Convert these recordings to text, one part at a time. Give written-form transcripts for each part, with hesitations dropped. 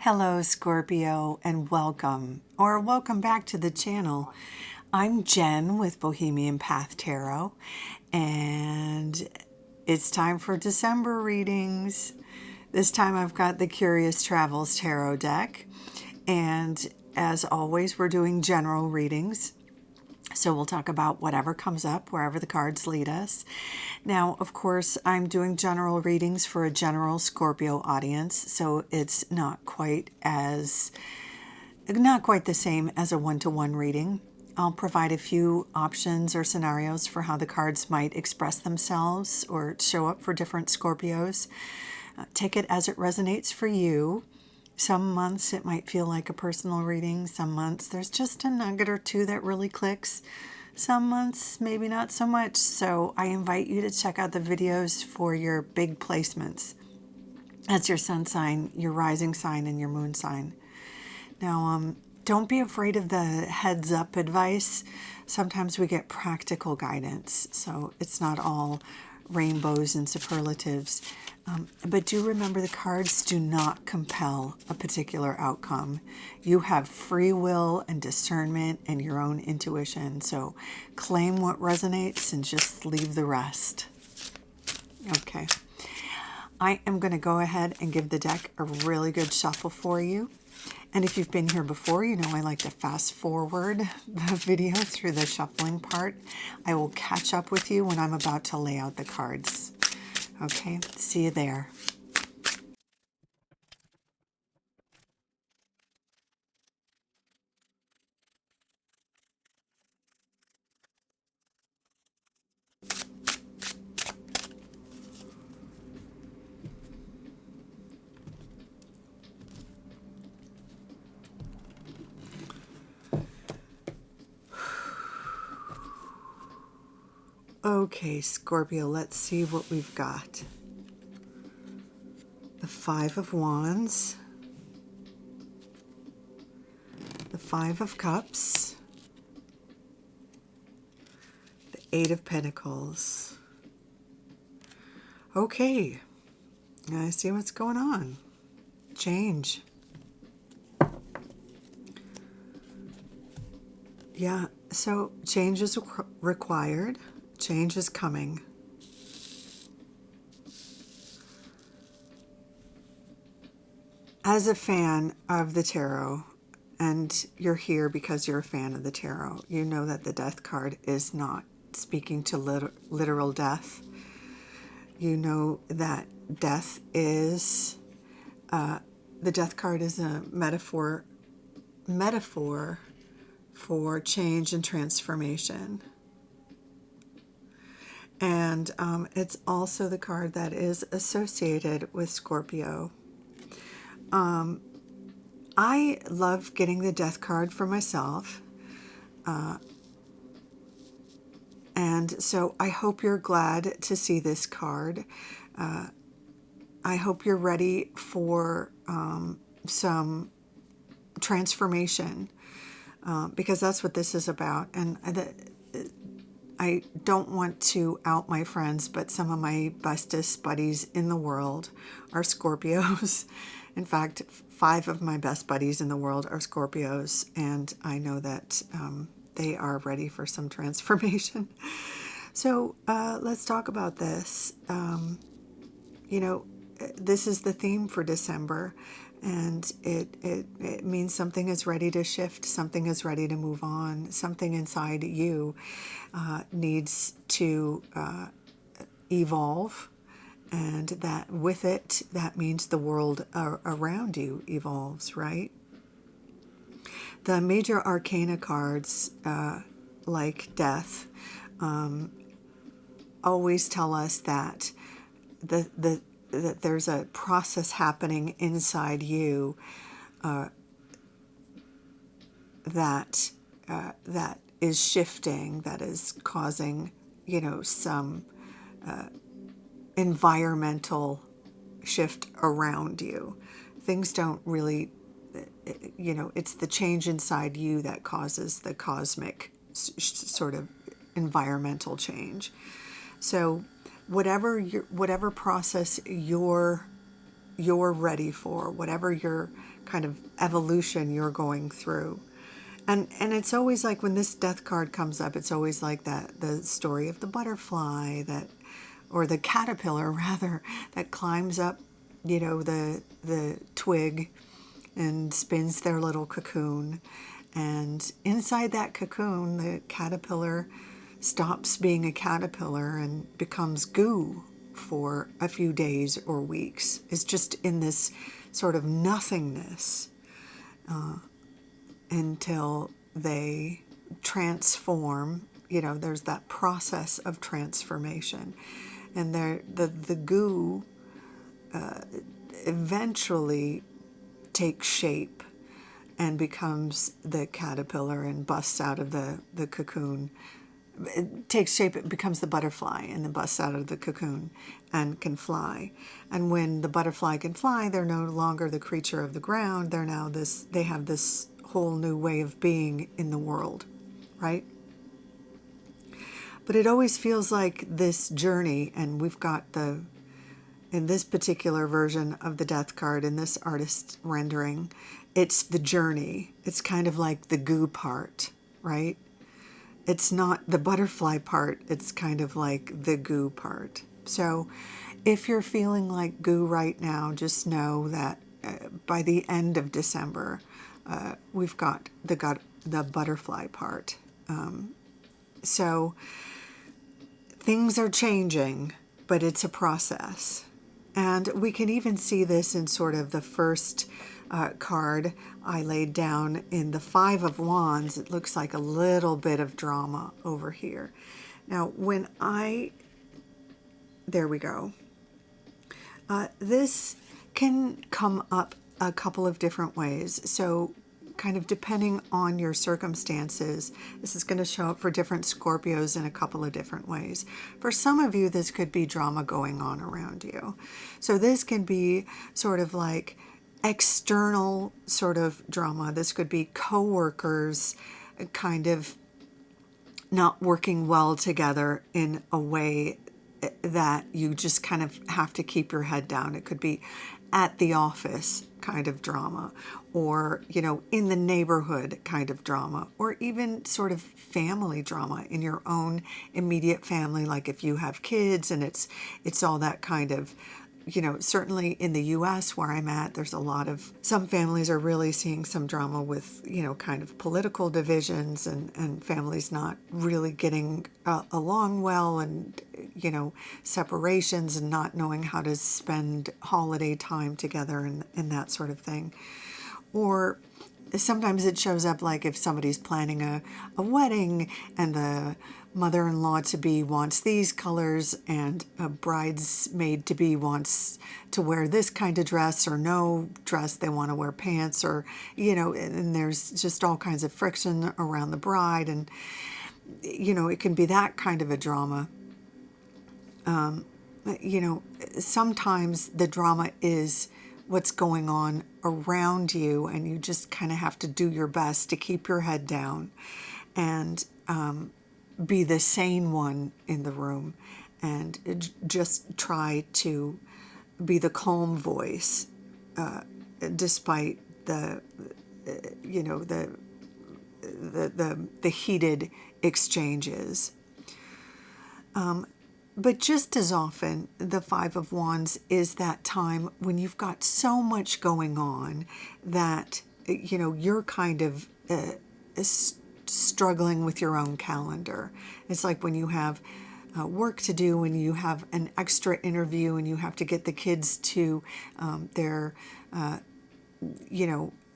Hello, Scorpio, and welcome, or welcome back to the channel. I'm Jen with Bohemian Path Tarot, and it's time for December readings. This time I've got the Curious Travels Tarot deck, and as always, we're doing general readings. So we'll talk about whatever comes up, wherever the cards lead us. Now, of course, I'm doing general readings for a general Scorpio audience, so it's not quite the same as a one-to-one reading. I'll provide a few options or scenarios for how the cards might express themselves or show up for different Scorpios. Take it as it resonates for you. Some months it might feel like a personal reading. Some months there's just a nugget or two that really clicks. Some months maybe not so much. So I invite you to check out the videos for your big placements. That's your sun sign, your rising sign, and your moon sign. Now, don't be afraid of the heads up advice. Sometimes we get practical guidance, so it's not all rainbows and superlatives. But do remember, the cards do not compel a particular outcome. You have free will and discernment and your own intuition. So claim what resonates and just leave the rest. Okay. I am going to go ahead and give the deck a really good shuffle for you. And if you've been here before, you know I like to fast forward the video through the shuffling part. I will catch up with you when I'm about to lay out the cards. Okay, see you there. Okay, Scorpio, let's see what we've got. The Five of Wands, the Five of Cups, the Eight of Pentacles. Okay, I see what's going on. Change. Yeah, so change is required. Change is coming. As a fan of the tarot, and you're here because you're a fan of the tarot, you know that the death card is not speaking to literal death. You know that death is, the death card is a metaphor for change and transformation. And it's also the card that is associated with Scorpio. I love getting the death card for myself. And so I hope you're glad to see this card. I hope you're ready for some transformation, because that's what this is about. And I don't want to out my friends, but some of my bestest buddies in the world are Scorpios. In fact, 5 of my best buddies in the world are Scorpios, and I know that they are ready for some transformation. So let's talk about this. You know, this is the theme for December, and it means something is ready to shift, something is ready to move on, something inside you needs to evolve, and that with it, that means the world around you evolves, right? The major arcana cards, like death, always tell us that that there's a process happening inside you that is shifting, that is causing, you know, some environmental shift around you. Things don't really, you know, it's the change inside you that causes the cosmic sort of environmental change. So whatever process you're you're ready for, whatever your kind of evolution you're going through. And it's always like when this death card comes up, it's always like that, the story of the butterfly that, or the caterpillar rather, that climbs up, the twig and spins their little cocoon. And inside that cocoon, the caterpillar stops being a caterpillar and becomes goo for a few days or weeks. It's just in this sort of nothingness until they transform. There's that process of transformation. And the goo eventually takes shape and becomes the caterpillar and busts out of the cocoon. It takes shape, it becomes the butterfly and then busts out of the cocoon and can fly. And when the butterfly can fly, they're no longer the creature of the ground. They have this whole new way of being in the world, right? But it always feels like this journey, and we've got in this particular version of the death card, in this artist rendering, it's the journey. It's kind of like the goo part, right? It's not the butterfly part, it's kind of like the goo part. So if you're feeling like goo right now, just know that by the end of December, we've got the butterfly part. So things are changing, but it's a process. And we can even see this in sort of the first card I laid down in the Five of Wands. It looks like a little bit of drama over here. Now, there we go. This can come up a couple of different ways. So kind of depending on your circumstances, this is going to show up for different Scorpios in a couple of different ways. For some of you, this could be drama going on around you. So this can be sort of like external sort of drama. This could be coworkers kind of not working well together in a way that you just kind of have to keep your head down. It could be at the office kind of drama, or in the neighborhood kind of drama, or even sort of family drama in your own immediate family, like if you have kids and it's all that kind of, certainly in the US where I'm at, there's some families are really seeing some drama with, kind of political divisions and families not really getting along well, and, separations and not knowing how to spend holiday time together and that sort of thing. Or sometimes it shows up like if somebody's planning a wedding and the mother-in-law-to-be wants these colors and a bridesmaid-to-be wants to wear this kind of dress, or no dress, they want to wear pants, or, and there's just all kinds of friction around the bride, and, it can be that kind of a drama. Sometimes the drama is what's going on around you, and you just kind of have to do your best to keep your head down and be the sane one in the room, and just try to be the calm voice despite the heated exchanges. But just as often, the Five of Wands is that time when you've got so much going on that, you're kind of struggling with your own calendar. It's like when you have work to do, and you have an extra interview, and you have to get the kids to their,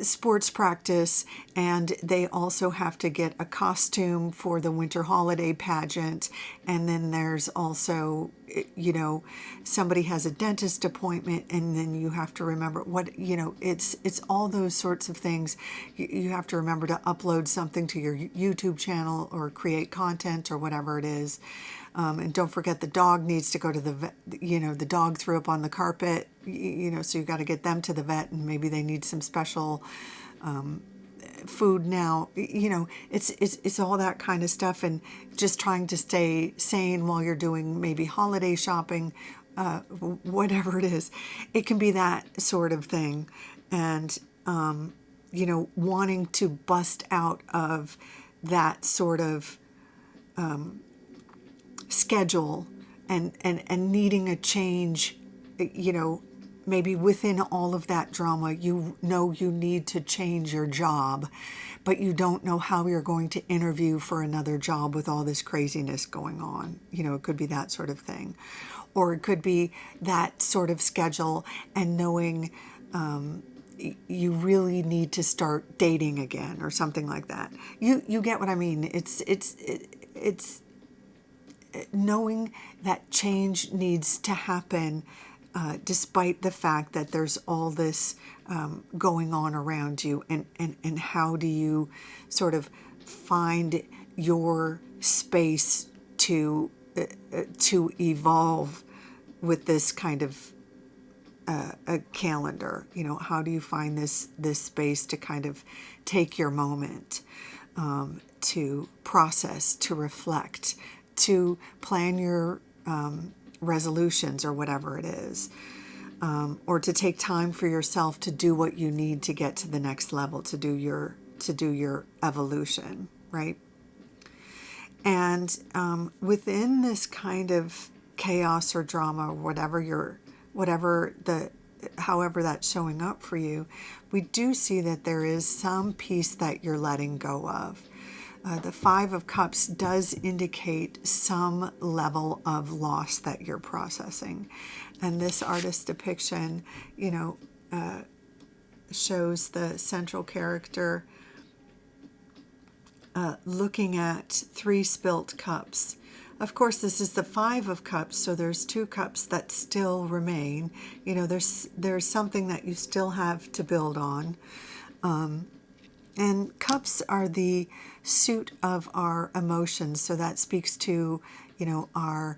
sports practice, and they also have to get a costume for the winter holiday pageant, and then there's also, somebody has a dentist appointment, and then you have to remember it's all those sorts of things. You have to remember to upload something to your YouTube channel or create content or whatever it is. And don't forget the dog needs to go to the vet. The dog threw up on the carpet, so you got to get them to the vet, and maybe they need some special food now. It's all that kind of stuff, and just trying to stay sane while you're doing maybe holiday shopping, whatever it is. It can be that sort of thing. And, wanting to bust out of that sort of schedule and needing a change, maybe within all of that drama, you need to change your job, but you don't know how you're going to interview for another job with all this craziness going on. It could be that sort of thing. Or it could be that sort of schedule and knowing you really need to start dating again or something like that. You get what I mean? It's knowing that change needs to happen, despite the fact that there's all this going on around you, and how do you sort of find your space to evolve with this kind of a calendar. How do you find this space to kind of take your moment, to process, to reflect, to plan your resolutions or whatever it is, or to take time for yourself to do what you need to get to the next level, to do your evolution, right? And within this kind of chaos or drama, or however that's showing up for you, we do see that there is some piece that you're letting go of. The Five of Cups does indicate some level of loss that you're processing. And this artist depiction, shows the central character looking at 3 spilt cups. Of course, this is the Five of Cups, so there's 2 cups that still remain. There's something that you still have to build on. And cups are the suit of our emotions, so that speaks to, our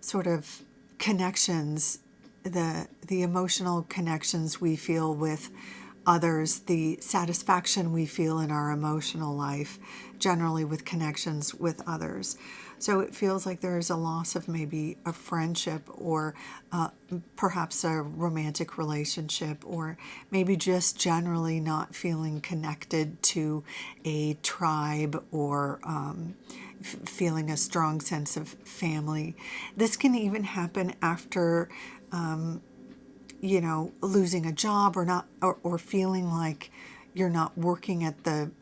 sort of connections, the emotional connections we feel with others, the satisfaction we feel in our emotional life, generally with connections with others. So it feels like there is a loss of maybe a friendship, or perhaps a romantic relationship, or maybe just generally not feeling connected to a tribe, or feeling a strong sense of family. This can even happen after losing a job, or feeling like you're not working at a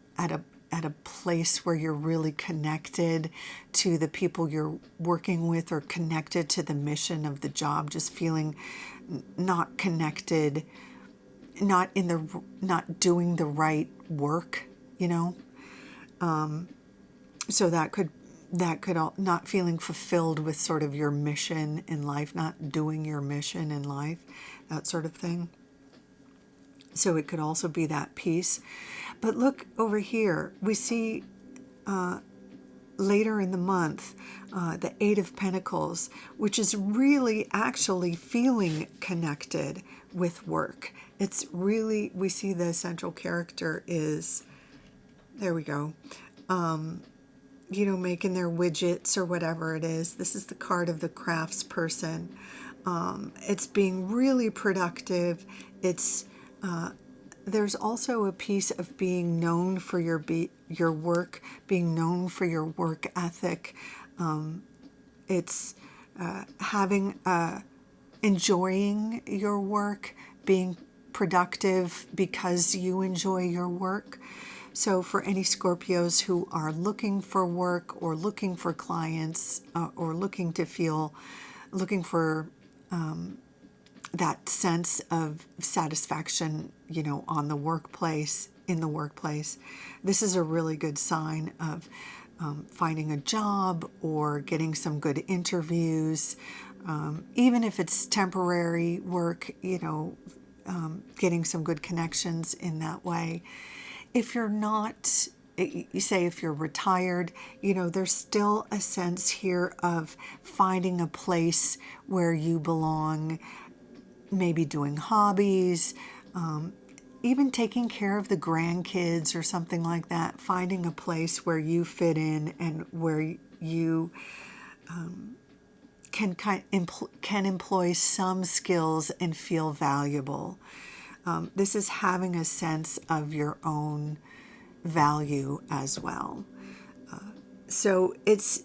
place where you're really connected to the people you're working with, or connected to the mission of the job, just feeling not connected, not doing the right work, so that could all, not feeling fulfilled with sort of your mission in life, not doing your mission in life, that sort of thing. So it could also be that piece. But look over here, we see later in the month the Eight of Pentacles, which is really actually feeling connected with work. It's really, we see the central character is, there we go, making their widgets or whatever it is. This is the card of the crafts person. It's being really productive. It's there's also a piece of being known for your work, being known for your work ethic. It's enjoying your work, being productive because you enjoy your work. So for any Scorpios who are looking for work, or looking for clients, or looking for that sense of satisfaction, on the workplace, in the workplace, this is a really good sign of finding a job, or getting some good interviews, even if it's temporary work, getting some good connections in that way. If you're not, you say if you're retired, there's still a sense here of finding a place where you belong, maybe doing hobbies, even taking care of the grandkids or something like that, finding a place where you fit in, and where you can employ some skills and feel valuable. This is having a sense of your own value as well. So it's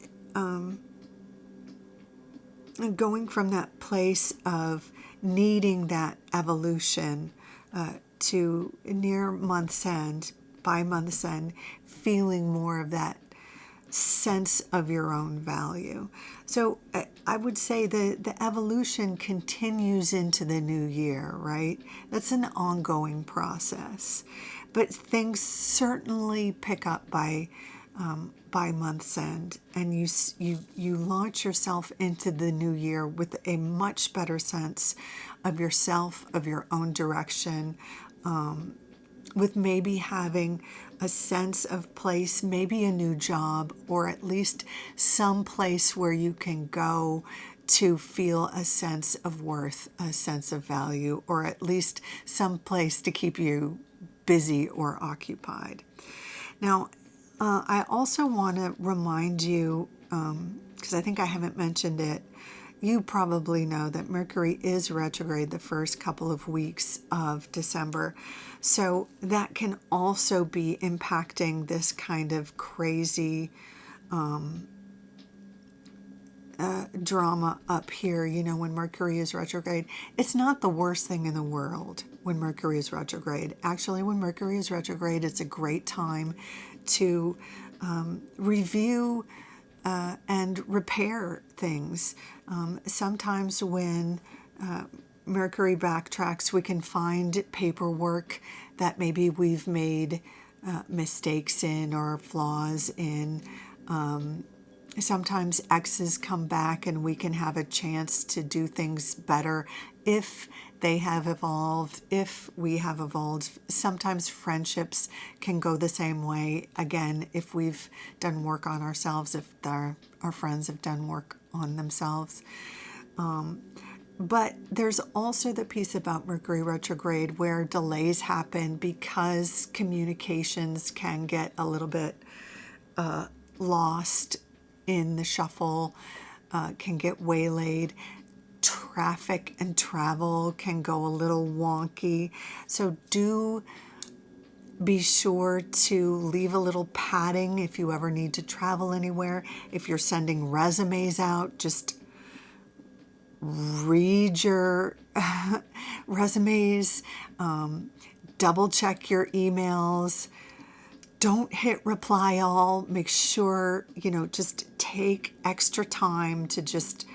going from that place of needing that evolution to near month's end, by month's end, feeling more of that sense of your own value. So I would say the evolution continues into the new year, right? That's an ongoing process. But things certainly pick up by month's end, and you launch yourself into the new year with a much better sense of yourself, of your own direction, with maybe having a sense of place, maybe a new job, or at least some place where you can go to feel a sense of worth, a sense of value, or at least some place to keep you busy or occupied. Now, I also want to remind you, because I think I haven't mentioned it, you probably know that Mercury is retrograde the first couple of weeks of December. So that can also be impacting this kind of crazy drama up here. You know, when Mercury is retrograde, it's not the worst thing in the world when Mercury is retrograde. Actually, when Mercury is retrograde, it's a great time to review and repair things. Sometimes when Mercury backtracks, we can find paperwork that maybe we've made mistakes in or flaws in. Sometimes exes come back and we can have a chance to do things better if they have evolved, if we have evolved. Sometimes friendships can go the same way. Again, if we've done work on ourselves, if our friends have done work on themselves. But there's also the piece about Mercury retrograde where delays happen because communications can get a little bit lost in the shuffle, can get waylaid. Traffic and travel can go a little wonky. So do be sure to leave a little padding if you ever need to travel anywhere. If you're sending resumes out, just read your resumes, double check your emails. Don't hit reply all. Make sure, just take extra time to just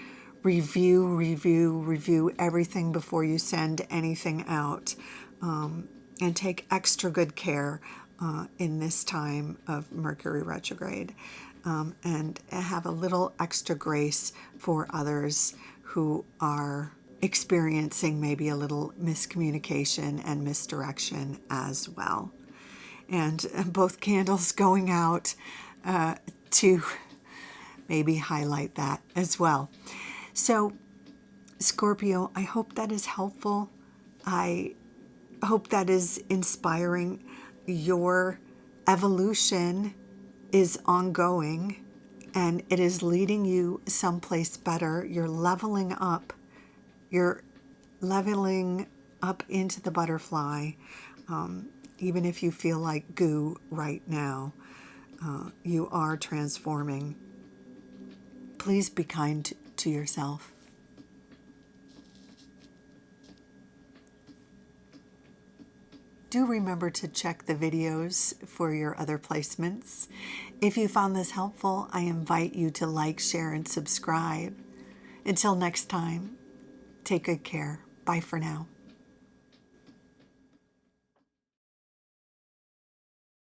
review everything before you send anything out. And take extra good care in this time of Mercury retrograde. And have a little extra grace for others who are experiencing maybe a little miscommunication and misdirection as well. And both candles going out to maybe highlight that as well. So, Scorpio, I hope that is helpful. I hope that is inspiring. Your evolution is ongoing and it is leading you someplace better. You're leveling up. You're leveling up into the butterfly. Even if you feel like goo right now, you are transforming. Please be kind to yourself. Do remember to check the videos for your other placements. If you found this helpful, I invite you to like, share, and subscribe. Until next time, take good care. Bye for now.